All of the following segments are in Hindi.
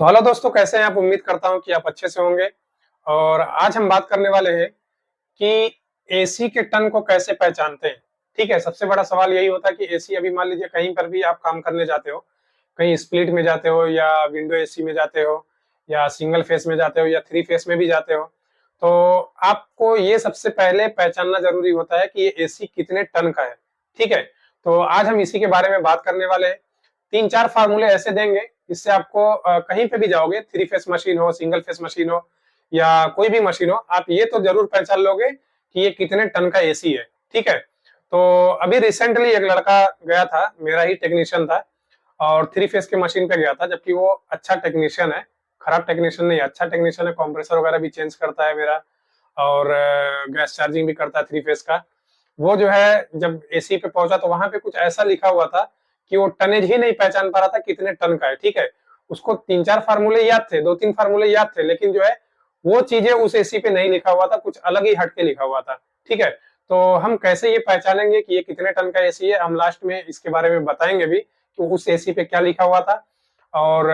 तो हेलो दोस्तों, कैसे हैं आप? उम्मीद करता हूं कि आप अच्छे से होंगे। और आज हम बात करने वाले हैं कि एसी के टन को कैसे पहचानते हैं। ठीक है, सबसे बड़ा सवाल यही होता है कि एसी, अभी मान लीजिए कहीं पर भी आप काम करने जाते हो, कहीं स्प्लिट में जाते हो या विंडो एसी में जाते हो या सिंगल फेस में जाते हो या थ्री फेस में भी जाते हो, तो आपको ये सबसे पहले पहचानना जरूरी होता है कि ये एसी कितने टन का है। ठीक है, तो आज हम इसी के बारे में बात करने वाले हैं। 3-4 फार्मूले ऐसे देंगे जिससे आपको कहीं पे भी जाओगे, थ्री फेस मशीन हो, सिंगल फेस मशीन हो या कोई भी मशीन हो, आप ये तो जरूर पहचान लोगे कि ये कितने टन का एसी है। ठीक है, तो अभी रिसेंटली एक लड़का गया था, मेरा ही टेक्नीशियन था, और थ्री फेस के मशीन पे गया था, जबकि वो अच्छा टेक्नीशियन है, खराब टेक्नीशियन नहीं, अच्छा टेक्नीशियन है, कंप्रेसर वगैरह भी चेंज करता है मेरा, और गैस चार्जिंग भी करता है थ्री फेस का। वो जो है जब एसी पे पहुंचा तो वहां पे कुछ ऐसा लिखा हुआ था कि वो टनेज ही नहीं पहचान पा रहा था कितने टन का है। ठीक है, उसको 3-4 फार्मूले याद थे, 2-3 फार्मूले याद थे, लेकिन जो है वो चीजें उस एसी पे नहीं लिखा हुआ था, कुछ अलग ही हटके लिखा हुआ था। ठीक है, तो हम कैसे ये पहचानेंगे कि ये कितने टन का एसी है, हम लास्ट में इसके बारे में बताएंगे भी कि उस एसी पे क्या लिखा हुआ था। और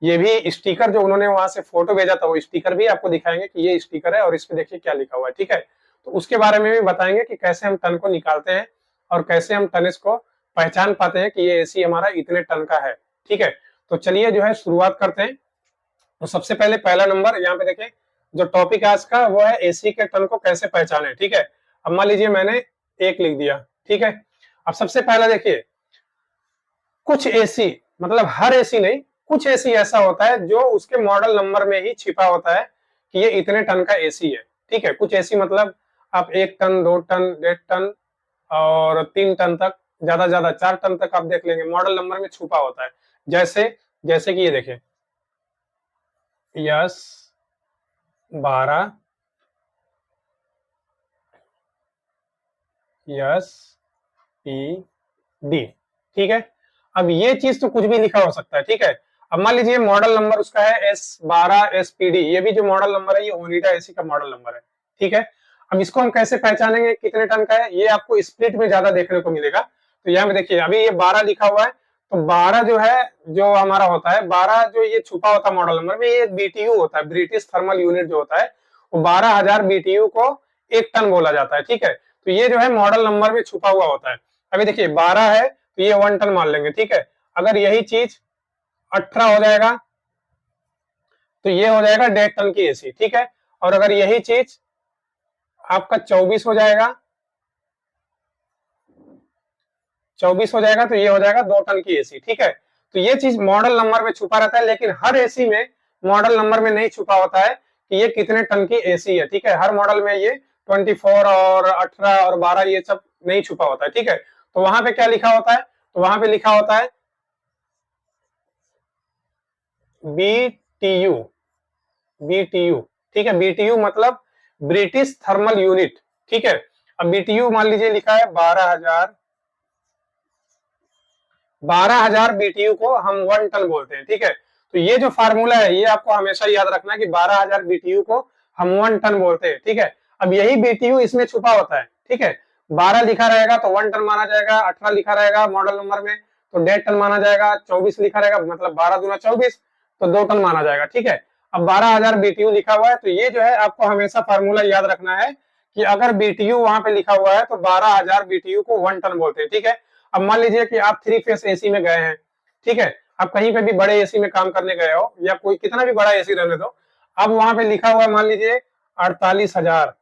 ये भी स्टिकर जो उन्होंने वहां से फोटो भेजा था, वो स्टिकर भी आपको दिखाएंगे कि ये स्टिकर है और इस पे देखिए क्या लिखा हुआ है। ठीक है, तो उसके बारे में भी बताएंगे कि कैसे हम टन को निकालते हैं और कैसे हम टनेज को पहचान पाते हैं कि ये एसी हमारा इतने टन का है। ठीक है, तो चलिए जो है शुरुआत करते हैं। तो सबसे पहले पहला नंबर यहाँ पे देखें, जो टॉपिक आज का वो है एसी के टन को कैसे पहचाने। ठीक है, अब मान लीजिए मैंने एक लिख दिया। ठीक है, अब सबसे पहला देखिए, कुछ एसी, मतलब हर एसी नहीं, कुछ एसी ऐसा होता है जो उसके मॉडल नंबर में ही छिपा होता है कि ये इतने टन का एसी है। ठीक है, कुछ एसी मतलब आप 1 टन, 2 टन, 1.5 टन और 3 टन तक, ज्यादा 4 टन तक आप देख लेंगे, मॉडल नंबर में छुपा होता है। जैसे जैसे कि ये देखें, यस 12, यस पी डी। ठीक है, अब ये चीज तो कुछ भी लिखा हो सकता है। ठीक है, अब मान लीजिए मॉडल नंबर उसका है S12 SPD, ये भी जो मॉडल नंबर है ये ओनिडा एसी का मॉडल नंबर है। ठीक है, अब इसको हम कैसे पहचानेंगे कितने टन का है, ये आपको स्प्लिट में ज्यादा देखने को मिलेगा। तो यहाँ पे देखिए, अभी ये 12 लिखा हुआ है, तो 12 जो है, जो हमारा होता है 12, जो ये छुपा होता है मॉडल नंबर में, ये बीटीयू होता है, ब्रिटिश थर्मल यूनिट जो होता है, वो 12,000 बीटीयू को 1 टन बोला जाता है। ठीक है, तो ये जो है मॉडल नंबर में छुपा हुआ होता है। अभी देखिए 12 है तो ये 1 टन मान लेंगे। ठीक है, अगर यही चीज 18 हो जाएगा तो ये हो जाएगा 1.5 टन की एसी। ठीक है, और अगर यही चीज आपका 24 हो जाएगा, 24 हो जाएगा तो ये हो जाएगा 2 टन की एसी। ठीक है, तो ये चीज मॉडल नंबर में छुपा रहता है, लेकिन हर एसी में मॉडल नंबर में नहीं छुपा होता है कि ये कितने टन की एसी है। ठीक है, हर मॉडल में ये 24 और 18 और 12 ये सब नहीं छुपा होता है। ठीक है, तो वहां पे क्या लिखा होता है, तो वहां पे लिखा होता है बीटीयू, बीटीयू। ठीक है, बीटीयू मतलब ब्रिटिश थर्मल यूनिट। ठीक है, अब बीटीयू मान लीजिए लिखा है 12,000 बीटीयू को हम 1 टन बोलते हैं। ठीक है, तो ये जो फार्मूला है ये आपको हमेशा याद रखना है कि 12,000 बीटीयू को हम 1 टन बोलते हैं। ठीक है, अब यही बीटीयू इसमें छुपा होता है। ठीक है, 12 लिखा रहेगा तो 1 टन माना जाएगा, 18 लिखा रहेगा मॉडल नंबर में तो 1.5 टन माना जाएगा, 24 लिखा रहेगा मतलब 12 दूना 24 तो 2 टन माना जाएगा। ठीक है, अब 12,000 बीटीयू लिखा हुआ है तो ये जो है आपको हमेशा फार्मूला याद रखना है कि अगर बीटीयू वहां पे लिखा हुआ है तो 12,000 बीटीयू को 1 टन बोलते हैं। ठीक है, अब मान लीजिए कि आप थ्री फेस एसी में गए हैं। ठीक है, आप कहीं पे भी बड़े एसी में काम करने गए हो या कोई कितना भी बड़ा एसी रहने दो, अब वहां पे लिखा हुआ है मान लीजिए 48,000,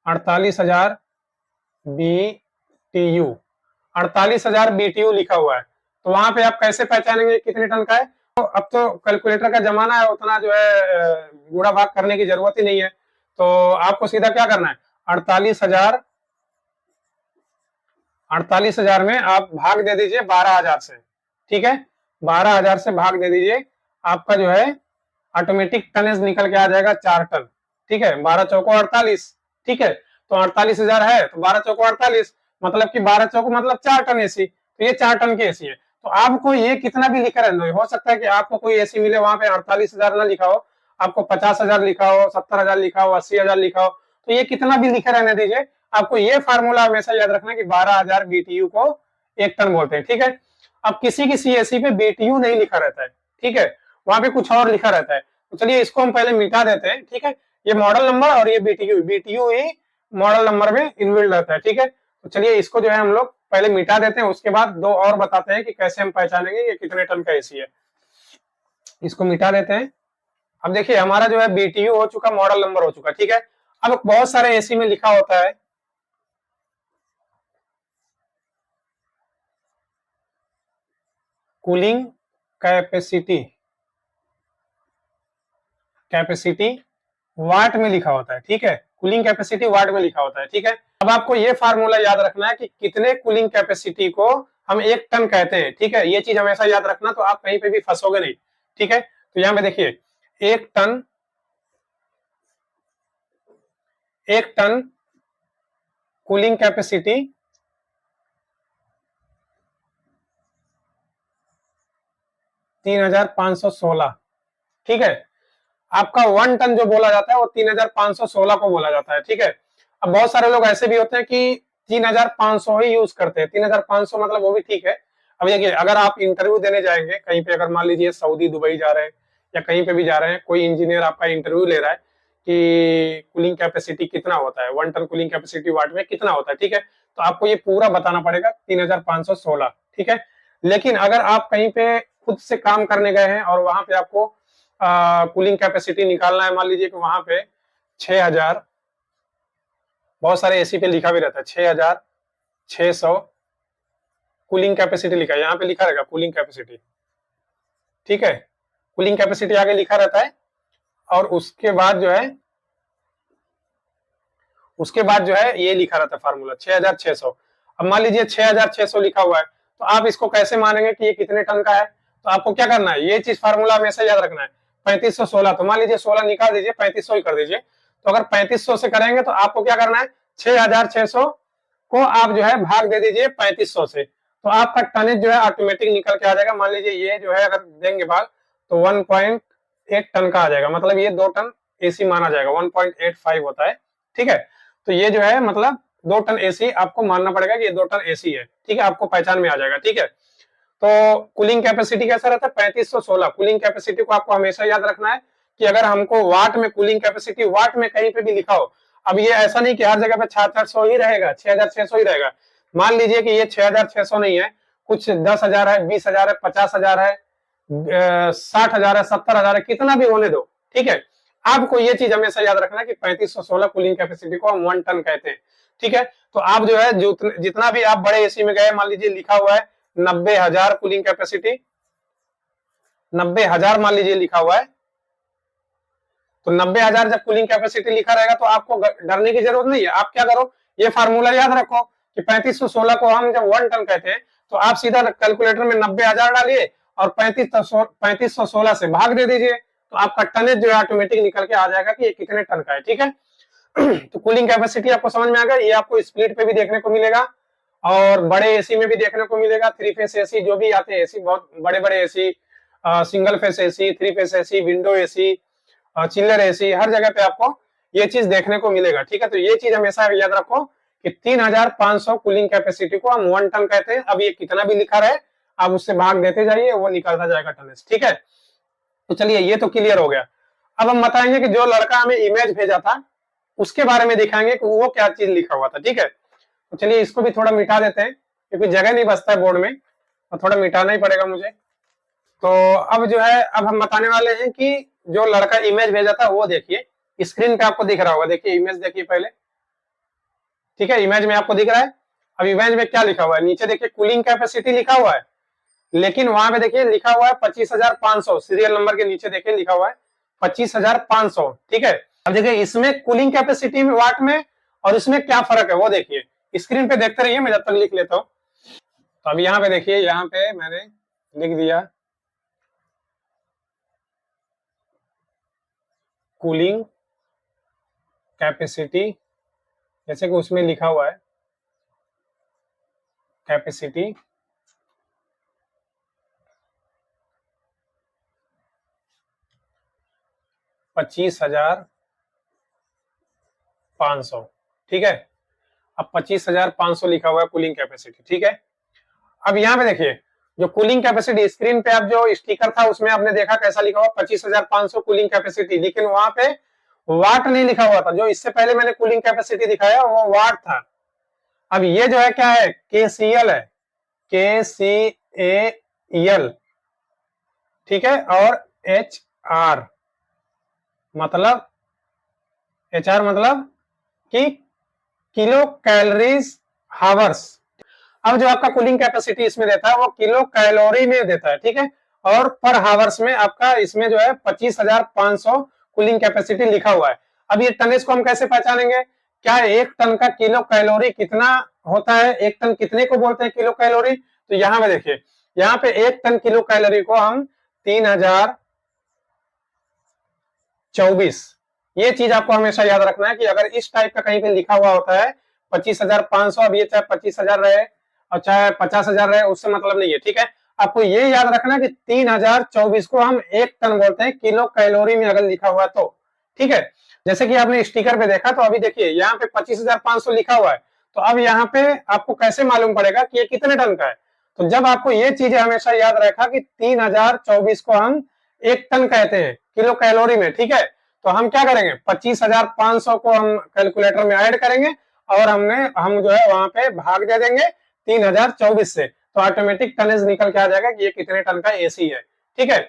48,000 बीटीयू, 48,000 बीटीयू लिखा हुआ है, तो वहां पे आप कैसे पहचानेंगे कितने टन का है। तो अब तो कैलकुलेटर का जमाना है, उतना जो है गुणा भाग करने की जरूरत ही नहीं है, तो आपको सीधा क्या करना है, 48,000, 48,000 में आप भाग दे दीजिए 12,000 से। ठीक है, 12,000 से भाग दे दीजिए, आपका जो है ऑटोमेटिक टनेज निकल के आ जाएगा 4 टन। ठीक है, 12 चौको 48। ठीक है, तो 48,000 है तो 12 चौको 48, मतलब कि 12 चौको मतलब 4 टन एसी, तो ये 4 टन की एसी है। तो आपको ये कितना भी लिखा रहना हो सकता है कि आपको कोई एसी मिले वहां पे 48,000 ना लिखा हो, आपको 50,000 लिखा हो, 70,000 लिखा हो, 80,000 लिखा हो, तो ये कितना भी लिखा रहने दीजिए, आपको ये फार्मूला हमेशा याद रखना कि 12,000 बीटीयू को 1 टन बोलते हैं। ठीक है, अब किसी किसी एसी पे बीटीयू नहीं लिखा रहता है, ठीक है, वहां पे कुछ और लिखा रहता है। तो चलिए इसको हम पहले मिटा देते हैं, ठीक है। ये मॉडल नंबर और ये बीटीयू, बीटीयू ही मॉडल नंबर में इनबिल्ड रहता है, ठीक है। तो चलिए इसको जो है हम लोग पहले मिटा देते हैं, उसके बाद दो और बताते हैं कि कैसे हम पहचानेंगे ये कितने टन का एसी है। इसको मिटा देते हैं। अब देखिए हमारा जो है बीटीयू हो चुका, मॉडल नंबर हो चुका, ठीक है। अब बहुत सारे एसी में लिखा होता है कूलिंग कैपेसिटी, कैपेसिटी वाट में लिखा होता है, ठीक है। कूलिंग कैपेसिटी वाट में लिखा होता है, ठीक है। अब आपको ये फार्मूला याद रखना है कि कितने कूलिंग कैपेसिटी को हम एक टन कहते हैं, ठीक है। ये चीज हमेशा याद रखना, तो आप कहीं पे भी फंसोगे नहीं, ठीक है। तो यहाँ पे देखिए एक टन, एक टन कूलिंग कैपेसिटी 3516, ठीक है। आपका 1 टन जो बोला जाता है वो 3516 को बोला जाता है, ठीक है। अब बहुत सारे लोग ऐसे भी होते हैं कि 3500 ही यूज करते हैं, 3500 मतलब वो भी ठीक है। अब देखिए अगर आप इंटरव्यू देने जाएंगे कहीं पे, अगर मान लीजिए सऊदी दुबई जा रहे हैं या कहीं पे भी जा रहे हैं, कोई इंजीनियर आपका इंटरव्यू ले रहा है कि कूलिंग कैपेसिटी कितना होता है, 1 टन कूलिंग कैपेसिटी वाट में कितना होता है, ठीक है। तो आपको ये पूरा बताना पड़ेगा 3516, ठीक है। लेकिन अगर आप कहीं पे खुद से काम करने गए हैं और वहां पे आपको कूलिंग कैपेसिटी निकालना है, मान लीजिए कि वहां पे 6000, बहुत सारे एसी पे लिखा भी रहता है 6600 कूलिंग कैपेसिटी लिखा है, यहाँ पे लिखा रहेगा कूलिंग कैपेसिटी, ठीक है। कूलिंग कैपेसिटी आगे लिखा रहता है और उसके बाद जो है, उसके बाद जो है ये लिखा रहता है फार्मूला 6600। अब मान लीजिए 6600 लिखा हुआ है, तो आप इसको कैसे मानेंगे कि ये कितने टन का है। तो आपको क्या करना है, ये चीज फार्मूला हमेशा याद रखना है। 3516, तो मान लीजिए 16 निकाल दीजिए, 3500 ही कर दीजिए। तो अगर 3500 से करेंगे तो आपको क्या करना है, 6600 को आप जो है भाग दे दीजिए 3500 से, तो आपका टनेज जो है ऑटोमेटिक निकल के आ जाएगा। मान लीजिए ये जो है अगर देंगे भाग तो 1.8 टन का आ जाएगा, मतलब ये 2 टन एसी माना जाएगा, 1.85 होता है, ठीक है। तो ये जो है मतलब 2 टन एसी आपको मानना पड़ेगा कि ये 2 टन एसी है, ठीक है। आपको पहचान में आ जाएगा, ठीक है। तो कूलिंग कैपेसिटी कैसा रहता है, 3516। कूलिंग कैपेसिटी को आपको हमेशा याद रखना है कि अगर हमको वाट में कूलिंग कैपेसिटी वाट में कहीं पे भी लिखा हो, अब ये ऐसा नहीं कि हर जगह पे 6600 ही रहेगा, 6600 ही रहेगा। मान लीजिए कि ये 6600 नहीं है, कुछ 10,000 है, 20,000 है, 50,000 है, 60,000 है, 70,000 है, कितना भी होने दो, ठीक है। आपको ये चीज हमेशा याद रखना कि 3516 कूलिंग कैपेसिटी को हम 1 टन कहते हैं, ठीक है। तो आप जो है जितना भी आप बड़े एसी में गए, मान लीजिए लिखा हुआ है 90,000 कूलिंग कैपेसिटी, 90,000 मान लीजिए लिखा हुआ है, तो 90,000 जब कूलिंग कैपेसिटी लिखा रहेगा तो आपको डरने की जरूरत नहीं है। आप क्या करो, ये फार्मूला याद रखो कि 3516 को हम जब 1 टन कहते हैं, तो आप सीधा कैलकुलेटर में 90,000 डालिए और 3516 से भाग दे दीजिए, तो आपका टनेज जो है ऑटोमेटिक निकल के आ जाएगा कि ये कितने टन का है, ठीक है। तो कूलिंग कैपेसिटी आपको समझ में आ गया। ये आपको स्प्लिट पे भी देखने को मिलेगा और बड़े एसी में भी देखने को मिलेगा, 3 फेस एसी जो भी आते हैं एसी, बहुत बड़े बड़े AC, single phase AC, 3 phase AC, window AC, चिल्लर एसी, हर जगह पे आपको ये चीज देखने को मिलेगा, ठीक है। तो ये चीज हमेशा याद रखो कि 3500 कूलिंग कैपेसिटी को हम 1 टन कहते हैं। अब ये कितना भी लिखा रहे, आप उससे भाग देते जाइए, वो निकलता जाएगा टनेज, ठीक है। तो चलिए ये तो क्लियर हो गया। अब हम बताएंगे कि जो लड़का हमें इमेज भेजा था उसके बारे में दिखाएंगे कि वो क्या चीज लिखा हुआ था, ठीक है। तो चलिए इसको भी थोड़ा मिटा देते हैं क्योंकि जगह नहीं बचता है बोर्ड में, तो थोड़ा मिटाना ही पड़ेगा मुझे। तो अब जो है, अब हम बताने वाले हैं कि जो लड़का इमेज भेजा था वो देखिए, स्क्रीन पे आपको दिख रहा होगा, देखिए इमेज देखिए पहले, ठीक है। इमेज में आपको दिख रहा है। अब इमेज में क्या लिखा हुआ है, नीचे देखिए कूलिंग कैपेसिटी लिखा हुआ है, लेकिन वहां पे देखिए लिखा हुआ है 25,500, सीरियल नंबर के नीचे देखिए लिखा हुआ है 25,500, ठीक है। अब देखिए इसमें कूलिंग कैपेसिटी में वाट में और इसमें क्या फर्क है वो देखिए, स्क्रीन पे देखते रहिए, मैं जब तक लिख लेता हूँ। तो अब यहाँ पे देखिए, यहाँ पे मैंने लिख दिया कूलिंग कैपेसिटी, जैसे कि उसमें लिखा हुआ है कैपेसिटी 25,500, ठीक है। अब 25,500 लिखा हुआ है कूलिंग कैपेसिटी, ठीक है। अब यहाँ पे देखिए जो कूलिंग कैपेसिटी स्क्रीन पे आप जो स्टिकर था उसमें आपने देखा कैसा लिखा हुआ 25,500 कूलिंग कैपेसिटी, लेकिन वहां पे वाट नहीं लिखा हुआ था। जो इससे पहले मैंने कूलिंग कैपेसिटी दिखाया वो वाट था। अब ये जो है क्या है, केसीएल है, KCAL, ठीक है। और HR मतलब कि किलो कैलोरीज हावर्स। अब जो आपका कूलिंग कैपेसिटी इसमें देता है वो किलो कैलोरी में देता है, ठीक है। और पर हावर्स में आपका इसमें जो है 25,500 कूलिंग कैपेसिटी लिखा हुआ है। अब ये टनेज को हम कैसे पहचानेंगे, क्या एक टन का किलो कैलोरी कितना होता है, एक टन कितने को बोलते हैं किलो कैलोरी। तो यहाँ पे देखिए, यहाँ पे एक टन किलो कैलोरी को हम 3024, ये चीज आपको हमेशा याद रखना है कि अगर इस टाइप का कहीं पे लिखा हुआ होता है 25,500, अब ये चाहे 25,000 रहे और चाहे 50,000 रहे, उससे मतलब नहीं है, ठीक है। आपको ये याद रखना है कि 3024 को हम एक टन बोलते हैं किलो कैलोरी में अगर लिखा हुआ तो, ठीक है। जैसे कि आपने स्टिकर पे देखा, तो अभी देखिए यहाँ पे 25,500 लिखा हुआ है, तो अब यहाँ पे आपको कैसे मालूम पड़ेगा कि ये कितने टन का है। तो जब आपको ये चीजें हमेशा याद रखा कि 3024 को हम एक टन कहते हैं किलो कैलोरी में, ठीक है। तो हम क्या करेंगे, 25,500 को हम कैलकुलेटर में ऐड करेंगे और हम जो है वहां पे भाग दे देंगे 3024 से, तो ऑटोमेटिक टनेज निकल के आ जाएगा कि ये कितने टन का एसी है, ठीक है।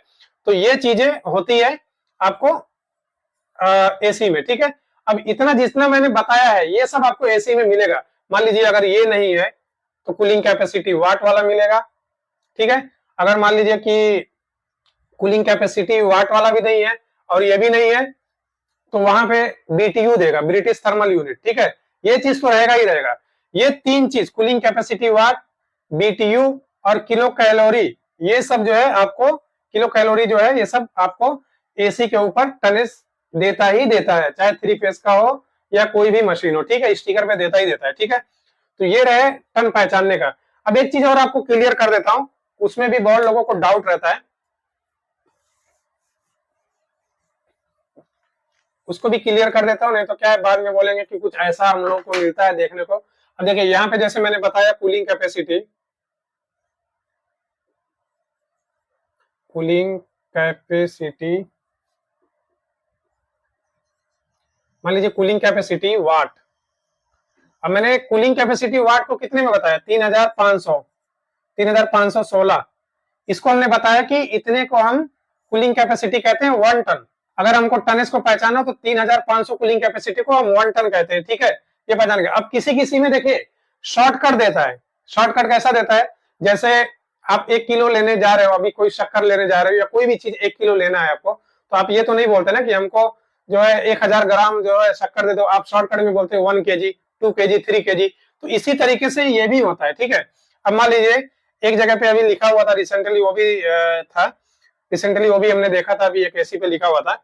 तो ये चीजें होती है आपको एसी में, ठीक है। अब इतना जितना मैंने बताया है ये सब आपको एसी में मिलेगा। मान लीजिए अगर ये नहीं है तो कूलिंग कैपेसिटी वाट वाला मिलेगा, ठीक है। अगर मान लीजिए कि कूलिंग कैपेसिटी वाट वाला भी नहीं है और ये भी नहीं है, तो वहां पे BTU देगा, ब्रिटिश थर्मल यूनिट, ठीक है। ये चीज तो रहेगा ही रहेगा। ये तीन चीज कूलिंग कैपेसिटी वाट, BTU और किलो कैलोरी, ये सब जो है आपको किलो कैलोरी जो है ये सब आपको एसी के ऊपर टनेज देता ही देता है, चाहे 3 फेज का हो या कोई भी मशीन हो, ठीक है। स्टिकर पे देता ही देता है, ठीक है। तो ये रहे टन पहचानने का। अब एक चीज और आपको क्लियर कर देता हूं, उसमें भी बहुत लोगों को डाउट रहता है, उसको भी क्लियर कर देता हूं, नहीं तो क्या है बाद में बोलेंगे कि कुछ ऐसा हम लोगों को मिलता है देखने को। अब देखिए यहाँ पे जैसे मैंने बताया कूलिंग कैपेसिटी, मान लीजिए कूलिंग कैपेसिटी वाट। अब मैंने कूलिंग कैपेसिटी वाट को कितने में बताया, 3,516। इसको हमने बताया कि इतने को हम कूलिंग कैपेसिटी कहते हैं 1 टन। अगर हमको टनेज को पहचाना तो 3,500 कूलिंग कैपेसिटी को हम 1 टन कहते हैं, ठीक है। ये पहचान गए। अब किसी किसी में देखिए शॉर्टकट देता है। शॉर्टकट कैसा देता है, जैसे आप 1 किलो लेने जा रहे हो, अभी कोई शक्कर लेने जा रहे हो या कोई भी चीज 1 किलो लेना है आपको, तो आप ये तो नहीं बोलते ना कि हमको जो है 1,000 ग्राम जो है शक्कर दे दो, आप शॉर्टकट में बोलते हो 1 kg, 2 kg, 3 kg। तो इसी तरीके से ये भी होता है, ठीक है। अब मान लीजिए एक जगह पे अभी लिखा हुआ था रिसेंटली, वो भी था रिसेंटली, वो भी हमने देखा था, अभी एक एसी पे लिखा हुआ था,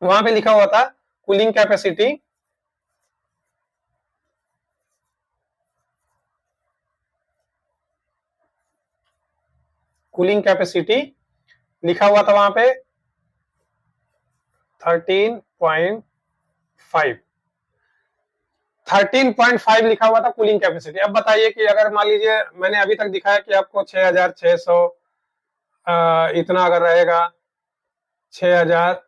वहां पे लिखा हुआ था कूलिंग कैपेसिटी लिखा हुआ था वहां पे 13.5 लिखा हुआ था कूलिंग कैपेसिटी। अब बताइए कि अगर मान लीजिए मैंने अभी तक दिखाया कि आपको 6,600 इतना अगर रहेगा, 6,000,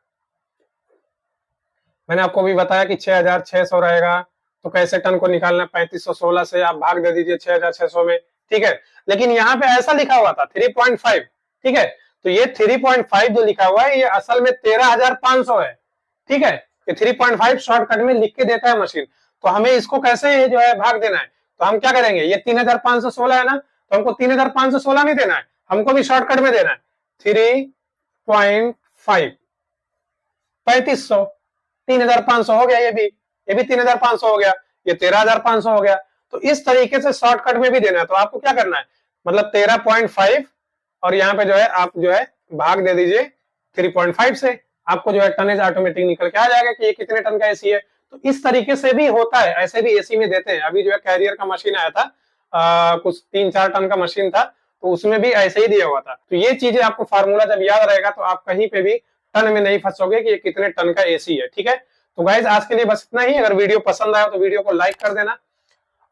मैंने आपको भी बताया कि 6,600 रहेगा, तो कैसे टन को निकालना, 3516 से आप भाग दे दीजिए 6,600 में, ठीक है। लेकिन यहाँ पे ऐसा लिखा हुआ था 3.5, ठीक है। तो ये 3.5 जो लिखा हुआ है ये असल में 13,500 है, ठीक है। ये 3.5 शॉर्टकट में लिख के देता है मशीन। तो हमें इसको कैसे जो है भाग देना है, तो हम क्या करेंगे, ये 3,516 है ना, तो हमको 3,516 नहीं देना है, हमको भी शॉर्टकट में देना है 3.5, 3500, 3,500 हो गया, ये भी 3,500 हो गया, ये 13,500 हो गया। तो इस तरीके से शॉर्टकट में भी देना है। तो आपको क्या करना है, मतलब 13.5 और यहाँ पे जो है आप जो है भाग दे दीजिए 3.5 से, आपको जो है टनेज ऑटोमेटिक निकल के आ जाएगा कि ये कितने टन का एसी है। तो इस तरीके से भी होता है, ऐसे भी एसी में देते हैं। अभी जो है कैरियर का मशीन आया था, कुछ 3-4 टन का मशीन था, तो उसमें भी ऐसे ही दिया हुआ था। तो ये चीजें आपको फार्मूला जब याद रहेगा तो आप कहीं पे भी टन में नहीं फंसोगे कि ये कितने टन का एसी है, ठीक है। तो गाइज आज के लिए बस इतना ही। अगर वीडियो पसंद आया तो वीडियो को लाइक कर देना,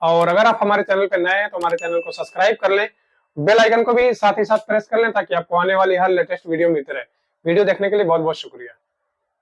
और अगर आप हमारे चैनल पे नए हैं तो हमारे चैनल को सब्सक्राइब कर लें, बेल आइकन को भी साथ ही साथ प्रेस कर लें ताकि आपको आने वाली हर लेटेस्ट वीडियो मिलती रहे। वीडियो देखने के लिए बहुत बहुत शुक्रिया।